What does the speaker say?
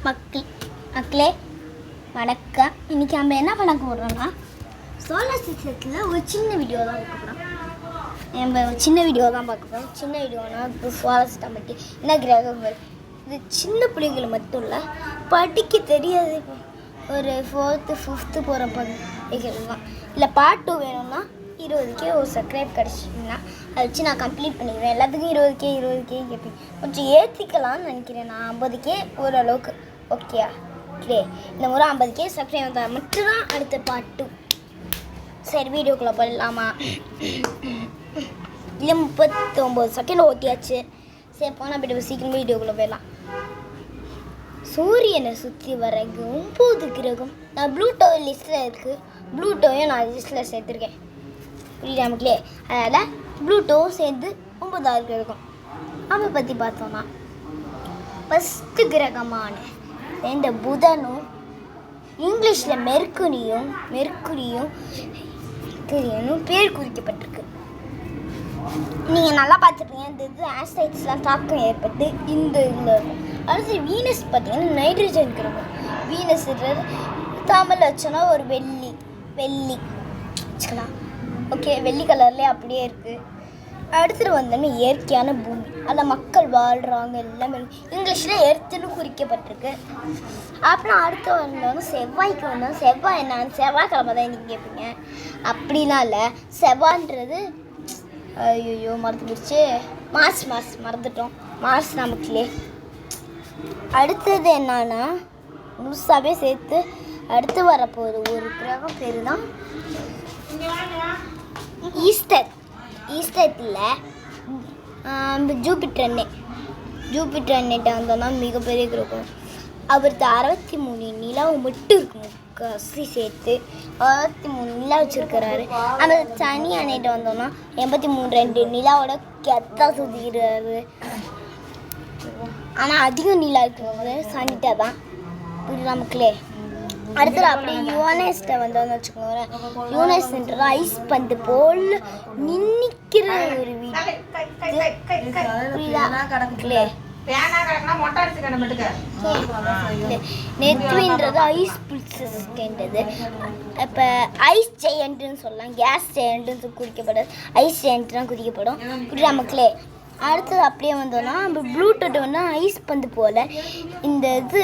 மக்களே வணக்கம். இன்றைக்கி நம்ம என்ன பண்ண போகிறோம்னா சோலார் சிஸ்டத்தில் ஒரு சின்ன வீடியோ தான் பார்க்க போகிறோம். சின்ன வீடியோனா இப்போ சோலார் சிஸ்டம் பற்றி என்ன கிரகங்கள் இது சின்ன பிள்ளைகள் மட்டும் இல்லை, படிக்க தெரியாது ஒரு 4th 5th போகிற பிள்ளைகள் தான். இல்லை பார்ட் 2 வேணும்னா 20K ஒரு சப்ஸ்கிரைப் கிடச்சிங்கன்னா அதை வச்சு நான் கம்ப்ளீட் பண்ணிடுவேன். எல்லாத்துக்கும் 20K கேட்பேன். கொஞ்சம் ஏற்றிக்கலாம்னு நினைக்கிறேன். நான் 50K ஓரளவுக்கு ஓகேயா இல்லை. இந்த முறை 50K சப்ஸ்கிரைப் வந்தால் மட்டும்தான் அடுத்த பார்ட் 2. சரி, வீடியோக்குள்ளே போயிடலாமா? இல்லை 39 செகண்ட் ஓட்டியாச்சு. சரி, போனால் போய்ட்டு சீக்கிரம் வீடியோக்குள்ளே போயிடலாம். சூரியனை சுற்றி வர 9 கிரகம் நான் ப்ளூட்டோ லிஸ்ட்டில் இருக்குது. ப்ளூட்டோவையும் நான் லிஸ்ட்டில் சேர்த்துருக்கேன். புரியுதா மக்களே? அதனால் ப்ளூட்டோவும் சேர்ந்து 9வது கிரகம். அதை பற்றி பார்த்தோன்னா ஃபஸ்ட்டு கிரகமான இந்த புதனும் இங்கிலீஷில் மெர்க்குரியும் பேர் குறிக்கப்பட்டிருக்கு. நீங்கள் நல்லா பார்த்துருப்பீங்க. இந்த இது ஆஸ்ட்ராய்ட்ஸ்லாம் தாக்கம் ஏற்பட்டு இந்த இதில் இருக்கும். அடுத்து வீனஸ் பார்த்தீங்கன்னா நைட்ரஜன் கிரகம். வீனஸ் தமிழ் வச்சோன்னா ஒரு வெள்ளி வச்சுக்கலாம். ஓகே, வெள்ளி கலர்லேயே அப்படியே இருக்குது. அடுத்துட்டு வந்தோன்னா இயற்கையான பூமி, அதில் மக்கள் வாழ்கிறாங்க எல்லாமே. இங்கிலீஷில் எர்த்துன்னு குறிக்கப்பட்டிருக்கு. அப்புறம் அடுத்து வந்தோன்னா செவ்வாய்க்கு வந்தோம். செவ்வாய் என்னன்னு செவ்வாய்க்கிழமை தான் நீங்கள் கேட்பீங்க. அப்படிலாம் இல்லை. செவ்வாய்ன்றது ஐயோ மறந்து போயிடுச்சு. மார்ஸ் மறந்துட்டோம். மார்ஸ் நமக்குலே. அடுத்தது என்னன்னா முழுசாகவே சேர்த்து அடுத்து வரப்போகுது ஒரு கிரகம் பேர் தான் ஈஸ்டர் இல்லை, ஜூபிட்டர் அன்னைட்ட வந்தோன்னா மிகப்பெரிய கிரகம். அவருக்கு 63 நிலாவை மட்டும் இருக்கும். கசி சேர்த்து 63 நிலா வச்சுருக்கிறாரு. அந்த சனி அன்னைட்ட வந்தோன்னா 83 நிலாவோட கெத்தா சுற்றிக்கிறாரு. ஆனால் அதிகம் நிலா இருக்கிறது சனிட்ட தான். புரியுதா மக்களே? அடுத்தது அப்படியே யுவனஸ்ட்டை வந்தோன்னு வச்சுக்கோங்களேன். யுவனஸ்ன்றது ஐஸ் பந்து போல் நின்னிக்கிற ஒரு வீடு. நெத்வின்றது ஐஸ் புல்சஸ்ன்றது. இப்போ ஐஸ் ஜெயண்ட்டுன்னு சொல்லலாம். கேஸ் ஜெயண்ட்டுன்னு குறிக்கப்படும். ஐஸ் ஜெயண்ட் தான் குறிக்கப்படும். புரியுதா மக்களே? அடுத்தது அப்படியே வந்தோன்னா நம்ம ப்ளூடூத் வந்து ஐஸ் பந்து போல் இந்த இது